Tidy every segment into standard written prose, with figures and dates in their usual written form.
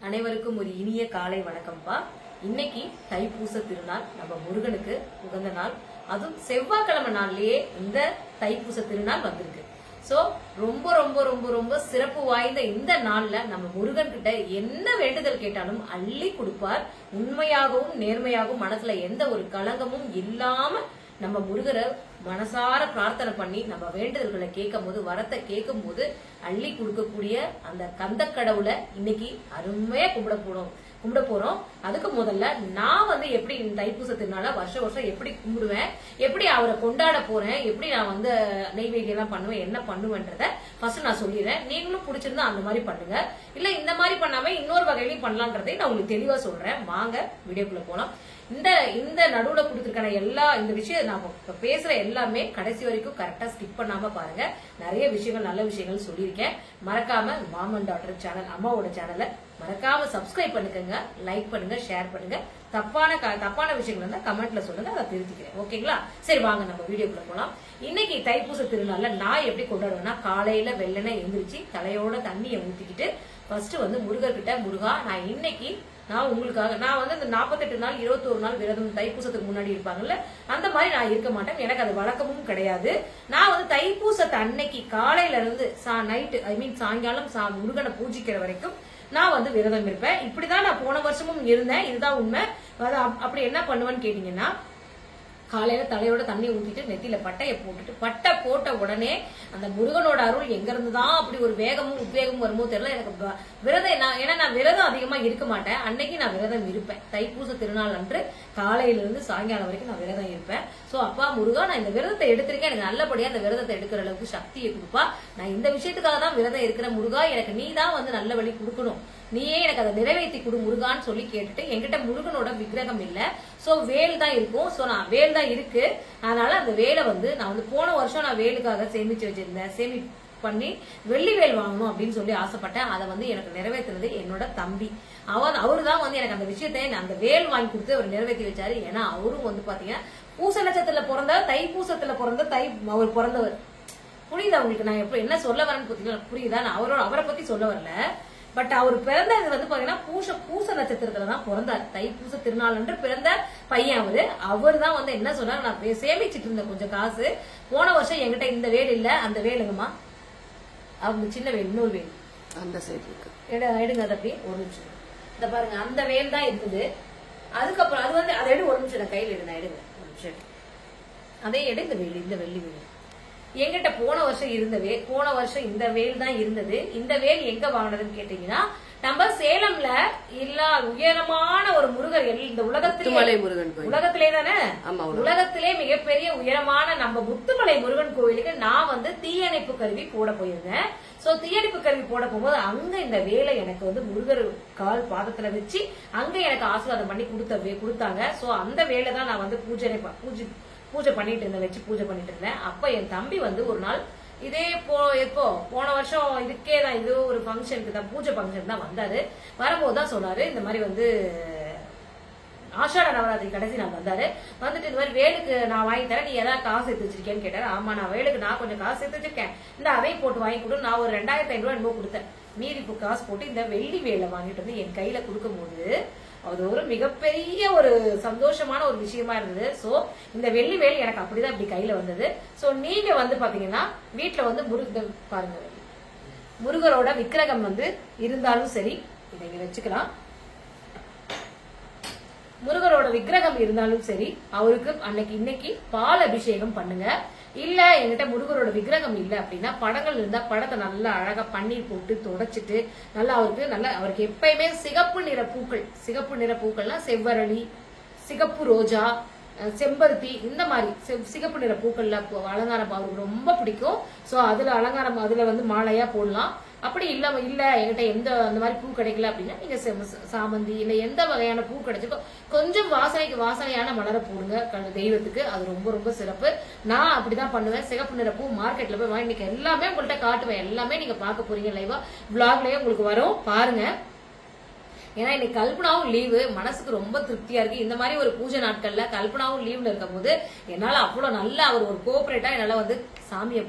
அனைவருக்கும் ஒரு இனிய காலை வணக்கம்பா. இன்னைக்கு தைப்பூச திருநாள், நம்ம முருகனுக்கு உகந்த நாள். அதுவும் செவ்வாய்க்கிழமை நாள்லயே இந்த தைப்பூச திருநாள் வந்திருக்கு. சோ ரொம்ப ரொம்ப ரொம்ப ரொம்ப சிறப்பு வாய்ந்த இந்த நாள்ல நம்ம முருகன் கிட்ட என்ன வேண்டுதல் கேட்டாலும் அள்ளி கொடுப்பார். உண்மையாகவும் நேர்மையாகவும் மனசுல எந்த ஒரு கலங்கமும் இல்லாம நம்ம முருகரை மனசார பிரார்த்தனை பண்ணி நம்ம வேண்டுதல்களை கேட்கும் போது, வரத்தை கேட்கும் போது அள்ளி கொடுக்கக்கூடிய அந்த கந்த கடவுளை இன்னைக்கு அருமையா கும்பிட போறோம். அதுக்கு முதல்ல நான் எப்படி இந்த தைப்பூச திருநாள வருஷம் வருஷம் எப்படி கும்பிடுவேன், எப்படி அவரை கொண்டாட போறேன், எப்படி நான் நெய்வேலி எல்லாம் பண்ணுவேன், என்ன பண்ணுவேன்றத ஃபர்ஸ்ட் நான் சொல்லிடுறேன். நீங்களும் பிடிச்சிருந்தா அந்த மாதிரி பண்ணுங்க, இல்ல இந்த மாதிரி பண்ணாம இன்னொரு வகையிலையும் பண்ணலான்றதை நான் உங்களுக்கு தெளிவா சொல்றேன். வாங்க வீடியோக்குள்ள போலாம். இந்த நடுவுல கொடுத்துருக்கான இந்த விஷயம் நான் பேசுற எல்லாமே கடைசி வரைக்கும் கரெக்டா ஸ்கிப் பண்ணாம பாருங்க. நிறைய விஷயங்கள், நல்ல விஷயங்கள் சொல்லியிருக்கேன். மறக்காம மாம் அண்ட் டாட்டர் சேனல், அம்மாவோட சேனலை மறக்காம சப்ஸ்கிரைப் பண்ணுங்க, லைக் பண்ணுங்க, ஷேர் பண்ணுங்க. தப்பான விஷயங்கள் இருந்தா கமெண்ட்ல சொல்லுங்க, அதை திருத்திக்கிறேன். ஓகேங்களா? சரி வாங்க நம்ம வீடியோக்குள்ள போலாம். இன்னைக்கு தைப்பூச திருநாள்ல நான் எப்படி கொண்டாடுவேன்னா, காலையில வெள்ளனை எழுந்திரிச்சு தலையோட தண்ணியை ஊத்திக்கிட்டு ஃபர்ஸ்ட் முருகர்கிட்ட, முருகா நான் இன்னைக்கு உங்களுக்காக இந்த 48 நாள் 21 நாள் விரதம் தைப்பூசத்துக்கு முன்னாடி இருப்பாங்கல்ல, அந்த மாதிரி நான் இருக்க மாட்டேன். எனக்கு அது வழக்கமும் கிடையாது. நான் தைப்பூசத்தை அன்னைக்கு காலையில இருந்து நைட்டு சாயங்காலம் முருகனை பூஜிக்கிற வரைக்கும் நான் விரதம் இருப்பேன். இப்படிதான் நான் போன வருஷமும் இருந்தேன். இதுதான் உண்மை. அப்படி என்ன பண்ணுவேன்னு கேட்டீங்கன்னா, காலையில தலையோட தண்ணி ஊத்திட்டு நெத்தியில பட்டைய போட்டுட்டு, பட்டை போட்ட உடனே அந்த முருகனோட அருள் எங்க இருந்துதான் அப்படி ஒரு வேகமும் உத்வேகமும் வருமோ தெரியல. எனக்கு விரதம், ஏன்னா நான் விரதம் அதிகமா இருக்க மாட்டேன். அன்னைக்கு நான் விரதம் இருப்பேன். தைப்பூச திருநாள் அன்று காலையில இருந்து சாயங்காலம் வரைக்கும் நான் விரதம் இருப்பேன். சோ அப்பா முருகா, நான் இந்த விரதத்தை எடுத்திருக்கேன், எனக்கு நல்லபடியா அந்த விரதத்தை எடுக்கிற அளவுக்கு சக்தியை கொடுப்பா. நான் இந்த விஷயத்துக்காக தான் விரதம் இருக்கிற முருகா, எனக்கு நீ தான் நல்ல வழி கொடுக்கணும், நீயே எனக்கு அதை நிறைவேற்றி கொடு முருகான்னு சொல்லி கேட்டுட்டு, என்கிட்ட முருகனோட விக்கிரகம் இல்ல, சோ வேல் தான் இருக்கும். சோ நான் வேல் தான் இருக்கு. அதனால அந்த வேலை நான் போன வருஷம் நான் வேலுக்காக சேமிச்சு வச்சிருந்தேன். பண்ணி வெள்ளி வேல் வாங்கணும் அப்படின்னு சொல்லி ஆசைப்பட்டேன். அதை எனக்கு நிறைவேற்றுனது என்னோட தம்பி. அவரு தான் எனக்கு அந்த விஷயத்தை, அந்த வேல் வாங்கி கொடுத்து அவர் நிறைவேற்றி வச்சாரு. ஏன்னா அவரும் பாத்தீங்கன்னா பூச நட்சத்திரத்துல பிறந்த, தைப்பூசத்துல பிறந்த, அவர் பிறந்தவர். புரியுதா உங்களுக்கு நான் என்ன சொல்ல வரேன்னு பாத்தீங்கன்னா? புரியுதா? நான் அவரை பத்தி சொல்ல வரல. பட் அவர் பிறந்தது பாத்தீங்கன்னா பூச நட்சத்திரத்துலதான் பிறந்தார். தைப்பூச திருநாள் அன்று பிறந்த பையன் அவரு தான் என்ன சொன்னார், நான் சேமிச்சிட்டு இருந்தேன் கொஞ்சம் காசு. போன வருஷம் என்கிட்ட இந்த வேல் இல்ல, அந்த வேலுங்கம்மா, அவங்க சின்ன வேல், இன்னொரு வேல் அந்த சைடு இருக்கு, எடுங்க. அது அப்படி ஒரு நிமிஷம், இந்த பாருங்க, அந்த வேல் தான் இருந்தது. அதுக்கப்புறம் அது அதை எடு, ஒரு நிமிஷம், நான் கையில எடுங்க, ஒரு நிமிஷம், அதே எடு. இந்த வேல், இந்த வெள்ளி வேல் எங்கிட்ட போன வருஷம் இந்த வேல் தான் இருந்தது. இந்த வேல் எங்க வாங்கினதுன்னு கேட்டீங்கன்னா, நம்ம சேலம்ல இல்ல உயரமான ஒரு முருகர், இந்த உலகத்திலே தானே, உலகத்திலே மிகப்பெரிய உயரமான நம்ம முத்துமலை முருகன் கோவிலுக்கு நான் தீயணைப்பு கருவி போட போயிருந்தேன். சோ தீயணைப்பு கருவி போட போகும்போது அங்க இந்த வேலை எனக்கு முருகர் கால் பாதத்துல வச்சு அங்க எனக்கு ஆசீர்வாதம் பண்ணி கொடுத்தாங்க. சோ அந்த வேலை தான் நான் பூஜை பண்ணிட்டு இருந்தேன், வச்சு பூஜை பண்ணிட்டு இருந்தேன். அப்ப என் தம்பி ஒரு நாள் இதே போன வருஷம் இதுக்கே தான், இது ஒரு ஃபங்க்ஷனுக்கு தான், பூஜை ஃபங்க்ஷன் தான் வந்தாரு. வரும்போதுதான் சொன்னாரு, இந்த மாதிரி ஆஷாட நவராத்திரி கடைசி நான் வந்தாரு. வந்துட்டு இந்த மாதிரி வேலுக்கு நான் வாங்கி தரேன், நீ ஏதாவது காசு எடுத்து வச்சிருக்கேன்னு கேட்டாரு. ஆமா, நான் வேலுக்கு நான் கொஞ்சம் காசு எடுத்து வச்சிருக்கேன், இந்த அதையும் போட்டு வாங்கி கொடு. நான் ஒரு 2500 என்னமோ கொடுத்தேன். மீறி காசு போட்டு இந்த வெள்ளி வேலை வாங்கிட்டு என் கையில கொடுக்கும் போது அது ஒரு மிகப்பெரிய ஒரு சந்தோஷமான ஒரு விஷயமா இருந்தது. சோ இந்த வெள்ளி வேல் எனக்கு அப்படிதான் அப்படி கையில வந்தது. சோ நீங்க பாத்தீங்கன்னா வீட்டுல பாருங்க, முருகரோட விக்கிரகம் இருந்தாலும் சரி, இதை வச்சுக்கலாம். முருகரோட விக்கிரகம் இருந்தாலும் சரி, அவருக்கு இன்னைக்கு பால் அபிஷேகம் பண்ணுங்க. இல்ல என்கிட்ட முருகரோட விக்கிரகம் இல்ல அப்படின்னா, படங்கள் இருந்தா படத்தை நல்லா அழகா பன்னீர் போட்டு தொடச்சிட்டு அவருக்கு எப்பயுமே சிகப்பு நிற பூக்கள்னா செவ்வரளி, சிகப்பு ரோஜா, செம்பருத்தி, இந்த மாதிரி சிகப்பு நிற பூக்கள்ல அலங்காரம் அவருக்கு ரொம்ப பிடிக்கும். சோ அதுல அலங்காரம், அதுல மாலையா போடலாம். அப்படி இல்ல என்கிட்ட எந்த அந்த மாதிரி பூ கிடைக்கல அப்படின்னா, நீங்க சாமந்தி இல்ல எந்த வகையான பூ கிடைச்சிருக்கோ கொஞ்சம் வாசனையான மலரை போடுங்க தெய்வத்துக்கு. அது ரொம்ப ரொம்ப சிறப்பு. நான் அப்படிதான் பண்ணுவேன். சிகப்பு நிற பூ மார்க்கெட்ல போய் வாங்கி, இன்னைக்கு எல்லாமே உங்கள்கிட்ட காட்டுவேன். எல்லாமே நீங்க பார்க்க போறீங்க லைவா, விளாக்லயே உங்களுக்கு வரும், பாருங்க. ஏன்னா இன்னைக்கு கல்பனாவும் லீவு, மனசுக்கு ரொம்ப திருப்தியா இருக்கு. இந்த மாதிரி ஒரு பூஜை நாட்கள்ல கல்பனாவும் லீவ்ல இருக்கும் போது என்னால அவ்வளவு நல்லா அவர் ஒரு கோஆபரேட்டா என்னால வந்து சாமியை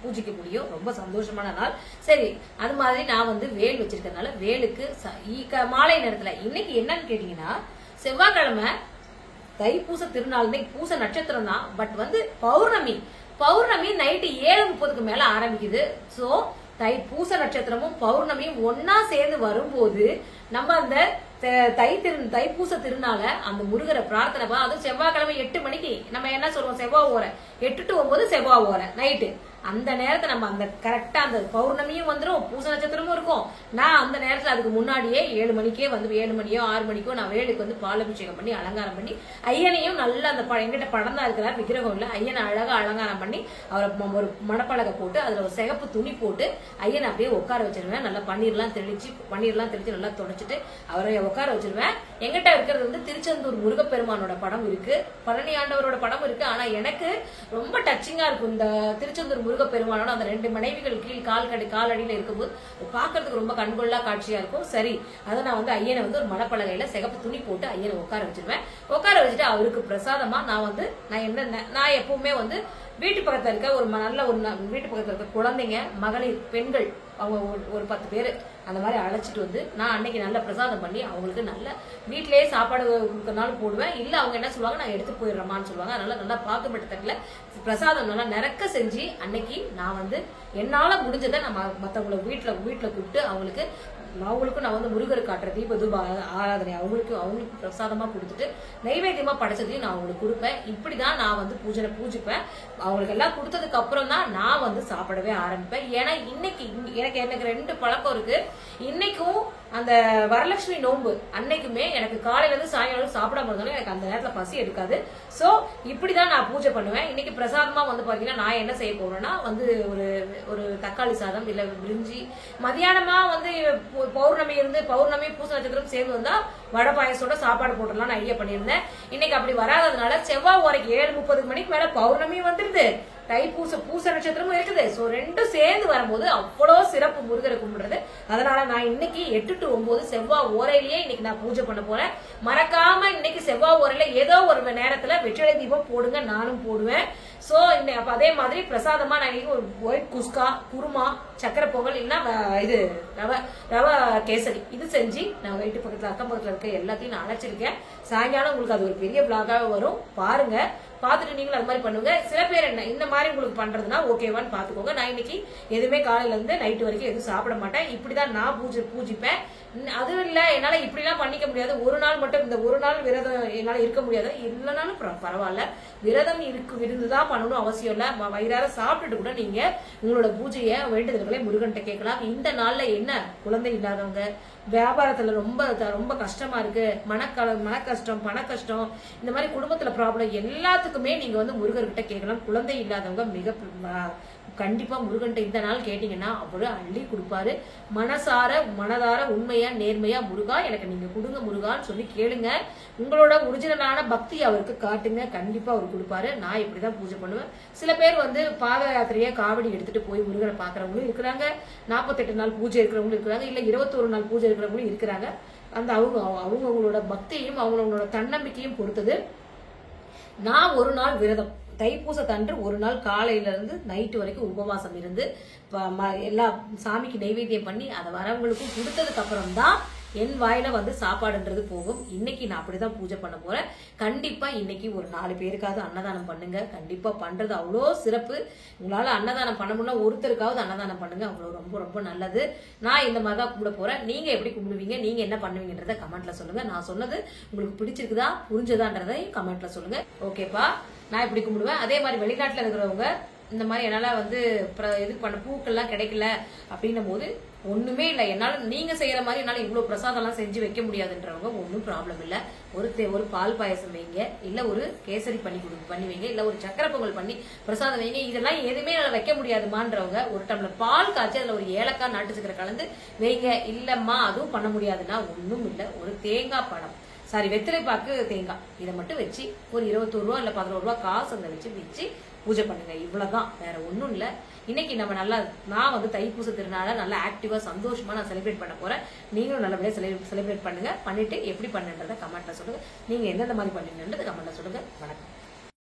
பூஜிக்க முடியும். ரொம்ப சந்தோஷமான நாள். சரி, அது மாதிரி நான் வந்து வேல் வச்சிருக்கனால வேலுக்கு மாலை நேரத்துல இன்னைக்கு என்னன்னு கேட்டீங்கன்னா, செவ்வாய்க்கிழமை தைப்பூச திருநாள், பூச நட்சத்திரம் தான். பட் வந்து பௌர்ணமி நைட்டு 7:30க்கு மேல ஆரம்பிக்குது. சோ தைப்பூச நட்சத்திரமும் பௌர்ணமியும் ஒன்னா சேர்ந்து வரும்போது நம்ம அந்த தைப்பூச திருநாள அந்த முருகரை பிரார்த்தனை, அதுவும் செவ்வாய்க்கிழமை 8 மணிக்கு நம்ம என்ன சொல்லுவோம், செவ்வாய் ஓரை 8 to 9 செவ்வாய் ஓரை நைட்டு. அந்த நேரத்தை நம்ம அந்த கரெக்டா அந்த பௌர்ணமியும் வந்துடும், பூச நட்சத்திரமும் இருக்கும். நான் அந்த நேரத்துல அதுக்கு முன்னாடியே 7 மணிக்கே வந்து 7 மணியோ 6 மணிக்கோ நான் வேலுக்கு வந்து பாலாபிஷேகம் பண்ணி அலங்காரம் பண்ணி ஐயனையும் நல்லா அந்த எங்கிட்ட படம் தான் இருக்கிறார், விக்கிரகம் இல்ல, ஐயனை அழகா அலங்காரம் பண்ணி அவரை ஒரு மணப்பலகை போட்டு அதுல ஒரு சிகப்பு துணி போட்டு ஐயனை அப்படியே உட்கார வச்சிருவேன். நல்லா பன்னீர்லாம் தெளிச்சு நல்லா தொடச்சிட்டு அவரை உட்கார வச்சிருவேன். எங்கிட்ட இருக்கிறது வந்து திருச்செந்தூர் முருகப்பெருமானோட படம் இருக்கு, பழனி ஆண்டவரோட படம் இருக்கு. ஆனா எனக்கு ரொம்ப டச்சிங்கா இருக்கும் இந்த திருச்செந்தூர் முருகப்பெருமானோட அந்த 2 மனைவிகள் கீழ் காலடியில இருக்கும்போது பாக்குறதுக்கு ரொம்ப கண்கொள்ளா காட்சியா இருக்கும். சரி, அதை நான் வந்து ஐயனை வந்து ஒரு மணப்பலகையில சிகப்பு துணி போட்டு ஐயனை உட்கார வச்சிருவேன். உட்கார வச்சுட்டு அவருக்கு பிரசாதமா நான் எப்பவுமே வந்து வீட்டு பக்கத்துல இருக்க வீட்டு பக்கத்துல இருக்க குழந்தைங்க, மகளிர், பெண்கள், அவங்க ஒரு 10 பேர் அந்த மாதிரி அழைச்சிட்டு வந்து நான் அன்னைக்கு நல்ல பிரசாதம் பண்ணி அவங்களுக்கு நல்ல வீட்டிலேயே சாப்பாடு கொடுக்கறனாலும் போடுவேன். இல்ல அவங்க என்ன சொல்லுவாங்க, நான் எடுத்து போயிடுறேமான்னு சொல்லுவாங்க. அதனால நல்லா பாக்குப்பட்ட தட்டுல பிரசாதம் நல்லா நிறக்க செஞ்சு அன்னைக்கு நான் வந்து என்னால முடிஞ்சதை நம்ம மத்தவங்களை வீட்டுல கூப்பிட்டு அவங்களுக்கும் நான் வந்து முருகர் காட்டுற தீப ஆராதனை அவங்களுக்கு பிரசாதமா கொடுத்துட்டு நைவேத்தியமா படைச்சதையும் நான் அவங்களுக்கு கொடுப்பேன். இப்படிதான் நான் வந்து பூஜிப்பேன். அவங்களுக்கு எல்லாம் கொடுத்ததுக்கு அப்புறம் தான் நான் வந்து சாப்பிடவே ஆரம்பிப்பேன். ஏன்னா இன்னைக்கு எனக்கு 2 பழக்கம் இருக்கு. இன்னைக்கும் அந்த வரலட்சுமி நோன்பு அன்னைக்குமே எனக்கு காலையில இருந்து சாயங்காலம் சாப்பிடாம இருந்தாலும் எனக்கு அந்த நேரத்துல பசி எடுக்காது. சோ இப்படிதான் நான் பூஜை பண்ணுவேன். இன்னைக்கு பிரசாதமா வந்து பாத்தீங்கன்னா நான் என்ன செய்ய போறேன்னா வந்து ஒரு தக்காளி சாதம் இல்ல பிரிஞ்சி, மதியானமா வந்து பௌர்ணமி பூச நட்சத்திரம் சேர்ந்து வந்தா வடை பாயசோட சாப்பாடு போட்டுலாம் நான் ஐடியா பண்ணியிருந்தேன். இன்னைக்கு அப்படி வராததுனால செவ்வாய் ஓரைக்கு 7:30 மணிக்கு மேல பௌர்ணமி வந்துருது, பூச நட்சத்திரமும் இருக்குது. சோ 2 சேர்ந்து வரும்போது அவ்வளவு சிறப்பு முருகரை கும்பிடுறது. அதனால நான் இன்னைக்கு 8 to 9 செவ்வாய் ஓரையிலேயே இன்னைக்கு நான் பூஜை பண்ண போறேன். மறக்காம இன்னைக்கு செவ்வாய் ஓரையில ஏதோ ஒரு நேரத்துல வெற்றிலை தீபம் போடுங்க, நானும் போடுவேன். சோ அதே மாதிரி பிரசாதமா நான் இன்னைக்கு ஒரு ஒயிட் குஸ்கா, குருமா, சக்கரை பொங்கல், இல்லைன்னா இது ரவா கேசரி இது செஞ்சு நான் வீட்டு பக்கத்துல அக்கம் பக்கத்துல இருக்க எல்லாத்தையும் நான் அழைச்சிருக்கேன். சாயங்காலம் உங்களுக்கு அது ஒரு பெரிய விளாகாக வரும், பாருங்க. பாத்துட்டு நீங்களும் அது மாதிரி பண்ணுங்க. சில பேர் என்ன இந்த மாதிரி உங்களுக்கு பண்றதுன்னா ஓகேவான்னு பாத்துக்கோங்க. நான் இன்னைக்கு எதுவுமே காலையில இருந்து நைட்டு வரைக்கும் எதுவும் சாப்பிட மாட்டேன். இப்படிதான் நான் பூஜிப்பேன். அதுவும் இல்ல என்னால இப்படி எல்லாம் பண்ணிக்க முடியாது, ஒரு நாள் மட்டும் இந்த ஒரு நாள் விரதம் என்னால இருக்க முடியாது, இல்லைனாலும் பரவாயில்ல. விரதம் இருந்துதான் பண்ணணும் அவசியம் இல்ல. வயிறார சாப்பிட்டுட்டு கூட நீங்க உங்களோட பூஜைய வேண்டுதல்களை முருகன்ட்ட கேட்கலாம். இந்த நாள்ல என்ன குழந்தை இல்லாதவங்க, வியாபாரத்துல ரொம்ப கஷ்டமா இருக்கு, மன கஷ்டம், பண கஷ்டம், இந்த மாதிரி குடும்பத்துல ப்ராப்ளம் எல்லாத்துக்குமே நீங்க வந்து முருகர்கிட்ட கேட்கலாம். குழந்தை இல்லாதவங்க கண்டிப்பா முருகன்ட்ட இந்த நாள் கேட்டீங்கன்னா அவரு அள்ளி கொடுப்பாரு. மனதார உண்மையா நேர்மையா முருகா எனக்கு நீங்க கொடுங்க முருகான்னு சொல்லி கேளுங்க. உங்களோட ஒரிஜினலான பக்தி அவருக்கு காட்டுங்க, கண்டிப்பா அவர் கொடுப்பாரு. நான் இப்படிதான் பூஜை பண்ணுவேன். சில பேர் வந்து பாத யாத்திரையா காவடி எடுத்துட்டு போய் முருகனை பாக்குறவங்களும் இருக்கிறாங்க, 48 நாள் பூஜை இருக்கிறவங்களும் இருக்கிறாங்க, இல்ல 21 நாள் பூஜை இருக்கிறவங்களும் இருக்கிறாங்க. அந்த அவங்களோட பக்தியையும் அவங்களோட தன்னம்பிக்கையும் பொறுத்தது. நான் ஒரு நாள் விரதம், தைப்பூசத்தன்று ஒரு நாள் காலையில இருந்து நைட்டு வரைக்கும் உபவாசம் இருந்து எல்லா சாமிக்கு நைவேத்தியம் பண்ணி அதை வரவங்களுக்கும் கொடுத்ததுக்கு அப்புறம் தான் என் வாயில வந்து சாப்பாடுன்றது போகும். இன்னைக்கு நான் அப்படிதான் பூஜை பண்ண போறேன். கண்டிப்பா இன்னைக்கு ஒரு 4 பேருக்காவது அன்னதானம் பண்ணுங்க. கண்டிப்பா பண்றது அவ்வளோ சிறப்பு. உங்களால அன்னதானம் பண்ண முடியல, ஒருத்தருக்காவது அன்னதானம் பண்ணுங்க, அவ்வளவு ரொம்ப ரொம்ப நல்லது. நான் இந்த மாதிரிதான் கும்பிட போறேன். நீங்க எப்படி கும்பிடுவீங்க, நீங்க என்ன பண்ணுவீங்கன்றத கமெண்ட்ல சொல்லுங்க. நான் சொன்னது உங்களுக்கு பிடிச்சிருக்குதா புரிஞ்சதான்றதை கமெண்ட்ல சொல்லுங்க. ஓகேப்பா, நான் இப்படி கும்பிடுவேன். அதே மாதிரி வெளிநாட்டுல இருக்கிறவங்க இந்த மாதிரி என்னால வந்து இது பண்ண பூக்கள்லாம் கிடைக்கல அப்படின்னும் போது ஒண்ணுமே இல்லை, என்னால நீங்க செய்யற மாதிரி என்னால இவ்வளவு பிரசாதம் எல்லாம் செஞ்சு வைக்க முடியாதுன்றவங்க ஒன்னும் ப்ராப்ளம் இல்ல. ஒரு பால் பாயசம் வைங்க, இல்ல ஒரு கேசரி பண்ணி வைங்க, இல்ல ஒரு சக்கரை பொங்கல் பண்ணி பிரசாதம் வைங்க. இதெல்லாம் எதுவுமே என்னால வைக்க முடியாதுமான்றவங்க ஒரு டம்ளர் பால் காய்ச்சி அதுல ஒரு ஏலக்காய் நாட்டு சக்கரை கலந்து வைங்க. இல்லம்மா அதுவும் பண்ண முடியாதுன்னா ஒண்ணும் இல்ல, ஒரு தேங்காய் பழம் வெற்றிலை பாக்கு தேங்காய் இதை மட்டும் வச்சு ஒரு 21 ரூபா இல்ல 11 ரூபா காசு அந்த வச்சு பூஜை பண்ணுங்க. இவ்வளவுதான், வேற ஒன்றும் இல்லை. இன்னைக்கு நம்ம நான் வந்து தைப்பூச திருநாளை நல்லா ஆக்டிவா சந்தோஷமா நான் செலிப்ரேட் பண்ண போறேன். நீங்களும் நல்லபடியா செலிப்ரேட் பண்ணுங்க. பண்ணிட்டு எப்படி பண்ணுன்றத கமெண்ட்ல சொல்லுங்க. நீங்க எந்தெந்த மாதிரி பண்ணுங்கன்றது கமெண்ட்ல சொல்லுங்க. வணக்கம்.